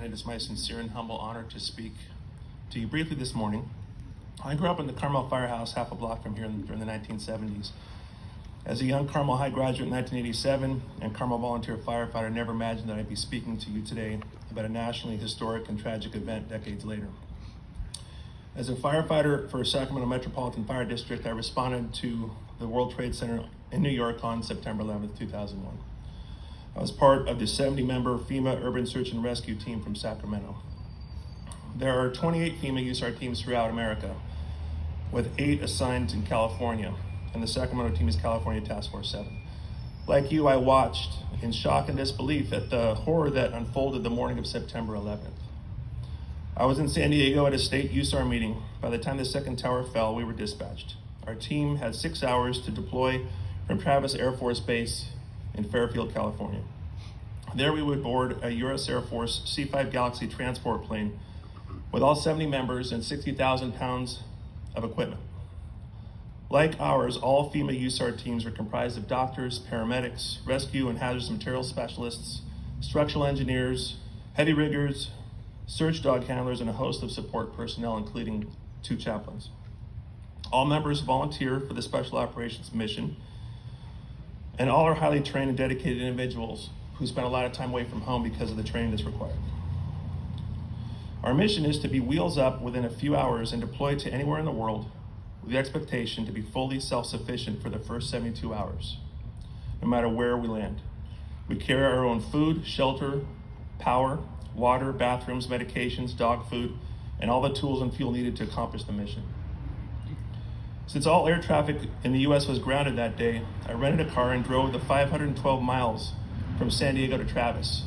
it is my sincere and humble honor to speak to you briefly this morning. I grew up in the Carmel Firehouse half a block from here during the 1970s. As a young Carmel High graduate in 1987 and Carmel volunteer firefighter, I never imagined that I'd be speaking to you today about a nationally historic and tragic event decades later. As a firefighter for Sacramento Metropolitan Fire District, I responded to the World Trade Center in New York on September 11th, 2001. I was part of the 70-member FEMA Urban Search and Rescue team from Sacramento. There are 28 FEMA USAR teams throughout America, with 8 assigned in California, and the Sacramento team is California Task Force 7. Like you, I watched in shock and disbelief at the horror that unfolded the morning of September 11th. I was in San Diego at a state USAR meeting. By the time the second tower fell, we were dispatched. Our team had 6 hours to deploy from Travis Air Force Base in Fairfield, California. There we would board a U.S. Air Force C-5 Galaxy transport plane with all 70 members and 60,000 pounds of equipment. Like ours, all FEMA USAR teams are comprised of doctors, paramedics, rescue and hazardous materials specialists, structural engineers, heavy riggers, search dog handlers, and a host of support personnel, including 2 chaplains. All members volunteer for the Special Operations mission, and all are highly trained and dedicated individuals who spend a lot of time away from home because of the training that's required. Our mission is to be wheels up within a few hours and deployed to anywhere in the world with the expectation to be fully self-sufficient for the first 72 hours, no matter where we land. We carry our own food, shelter, power, water, bathrooms, medications, dog food, and all the tools and fuel needed to accomplish the mission. Since all air traffic in the U.S. was grounded that day, I rented a car and drove the 512 miles from San Diego to Travis.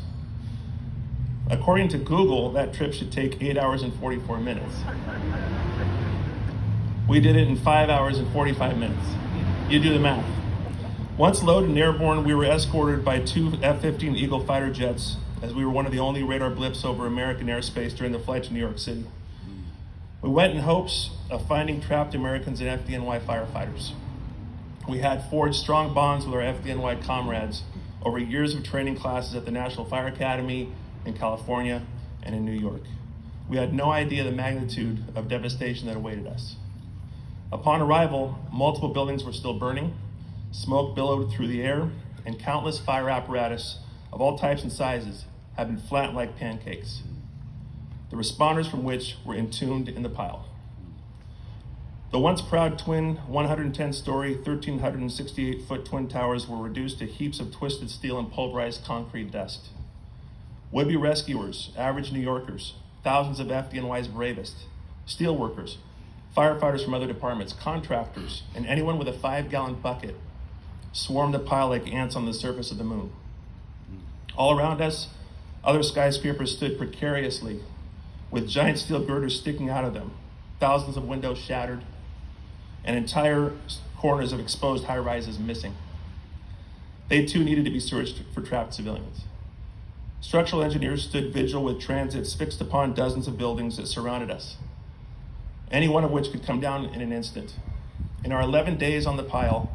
According to Google, that trip should take 8 hours and 44 minutes. We did it in 5 hours and 45 minutes. You do the math. Once loaded and airborne, we were escorted by 2 F-15 Eagle fighter jets, as we were one of the only radar blips over American airspace during the flight to New York City. We went in hopes of finding trapped Americans and FDNY firefighters. We had forged strong bonds with our FDNY comrades over years of training classes at the National Fire Academy in California and in New York. We had no idea the magnitude of devastation that awaited us. Upon arrival, multiple buildings were still burning, smoke billowed through the air, and countless fire apparatus of all types and sizes had been flattened like pancakes, the responders from which were entombed in the pile. The once proud twin 110-story, 1,368-foot twin towers were reduced to heaps of twisted steel and pulverized concrete dust. Would-be rescuers, average New Yorkers, thousands of FDNY's bravest, steel workers, firefighters from other departments, contractors, and anyone with a 5-gallon bucket swarmed the pile like ants on the surface of the moon. All around us, other skyscrapers stood precariously, with giant steel girders sticking out of them, thousands of windows shattered, and entire corners of exposed high-rises missing. They too needed to be searched for trapped civilians. Structural engineers stood vigil with transits fixed upon dozens of buildings that surrounded us, any one of which could come down in an instant. In our 11 days on the pile,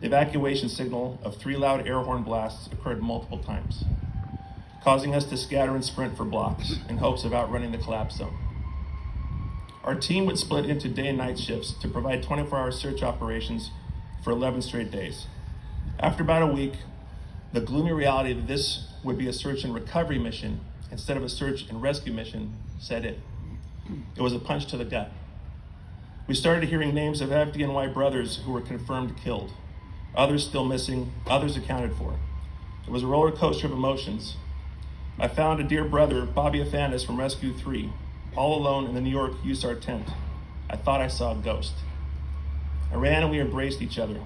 the evacuation signal of 3 loud air horn blasts occurred multiple times, causing us to scatter and sprint for blocks in hopes of outrunning the collapse zone. Our team would split into day and night shifts to provide 24-hour search operations for 11 straight days. After about a week, the gloomy reality that this would be a search and recovery mission instead of a search and rescue mission set in. It was a punch to the gut. We started hearing names of FDNY brothers who were confirmed killed, others still missing, others accounted for. It was a roller coaster of emotions. I found a dear brother, Bobby Afanis from Rescue 3, all alone in the New York USAR tent. I thought I saw a ghost. I ran and we embraced each other.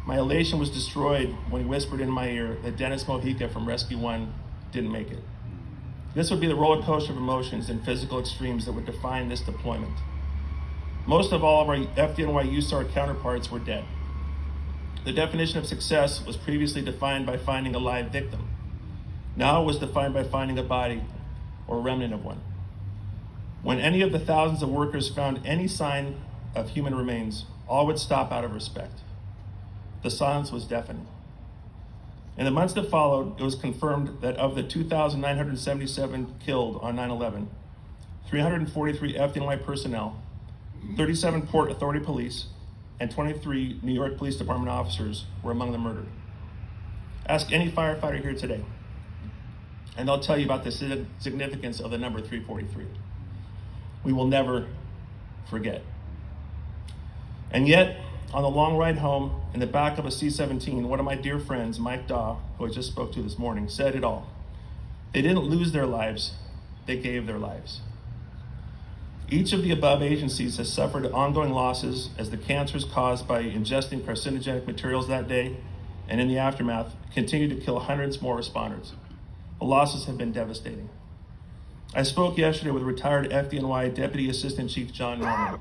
My elation was destroyed when he whispered in my ear that Dennis Mojica from Rescue 1 didn't make it. This would be the roller coaster of emotions and physical extremes that would define this deployment. Most of all of our FDNY USAR counterparts were dead. The definition of success was previously defined by finding a live victim. Now it was defined by finding a body or a remnant of one. When any of the thousands of workers found any sign of human remains, all would stop out of respect. The silence was deafening. In the months that followed, it was confirmed that of the 2,977 killed on 9/11, 343 FDNY personnel, 37 Port Authority police, and 23 New York Police Department officers were among the murdered. Ask any firefighter here today, and they'll tell you about the significance of the number 343. We will never forget. And yet, on the long ride home, in the back of a C-17, one of my dear friends, Mike Daw, who I just spoke to this morning, said it all. They didn't lose their lives, they gave their lives. Each of the above agencies has suffered ongoing losses as the cancers caused by ingesting carcinogenic materials that day and in the aftermath continue to kill hundreds more responders. The losses have been devastating. I spoke yesterday with retired FDNY Deputy Assistant Chief John Norman.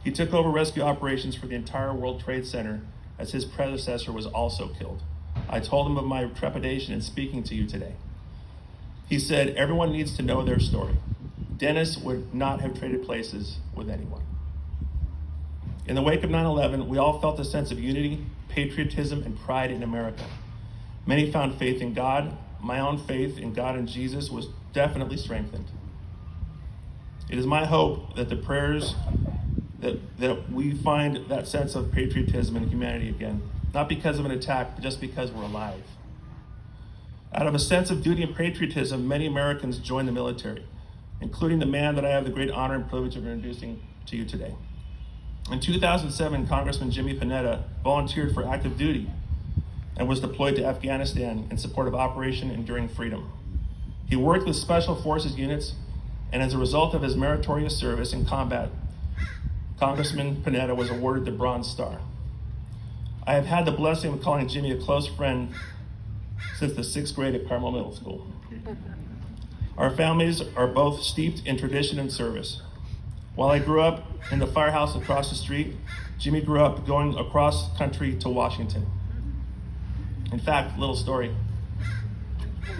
He took over rescue operations for the entire World Trade Center as his predecessor was also killed. I told him of my trepidation in speaking to you today. He said, everyone needs to know their story. Dennis would not have traded places with anyone. In the wake of 9/11, we all felt a sense of unity, patriotism, and pride in America. Many found faith in God. My own faith in God and Jesus was definitely strengthened. It is my hope that the prayers that we find that sense of patriotism and humanity again, not because of an attack, but just because we're alive. Out of a sense of duty and patriotism, many Americans joined the military, including the man that I have the great honor and privilege of introducing to you today. In 2007, Congressman Jimmy Panetta volunteered for active duty and was deployed to Afghanistan in support of Operation Enduring Freedom. He worked with Special Forces units, and as a result of his meritorious service in combat, Congressman Panetta was awarded the Bronze Star. I have had the blessing of calling Jimmy a close friend since the 6th grade at Carmel Middle School. Our families are both steeped in tradition and service. While I grew up in the firehouse across the street, Jimmy grew up going across country to Washington. In fact, little story.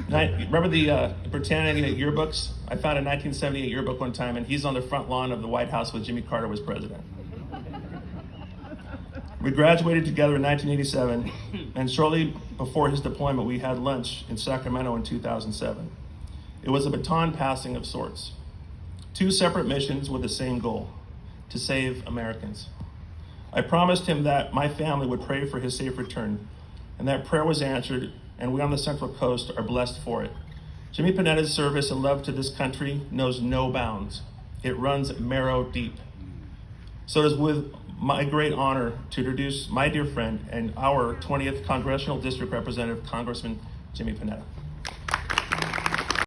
Remember the Britannia yearbooks? I found a 1978 yearbook one time, and he's on the front lawn of the White House when Jimmy Carter was president. We graduated together in 1987, and shortly before his deployment, we had lunch in Sacramento in 2007. It was a baton passing of sorts. 2 separate missions with the same goal, to save Americans. I promised him that my family would pray for his safe return, and that prayer was answered, and we on the Central Coast are blessed for it. Jimmy Panetta's service and love to this country knows no bounds. It runs marrow deep. So it is with my great honor to introduce my dear friend and our 20th Congressional District Representative, Congressman Jimmy Panetta.